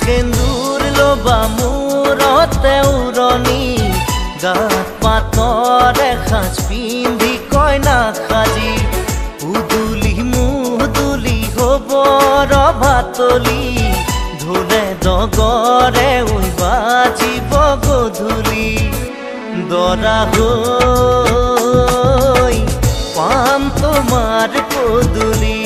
সেন্দুৰ লবা মূৰতে উৰণি গাত পাতৰ এসাঁজ পিন্ধি কইনা সাজি উদুলি মুদুলি হ'ব ৰভাতলি ঢোলে ডগৰে উই বাজিব গধূলি দৰা হৈ পাম তোমাৰ পদূলি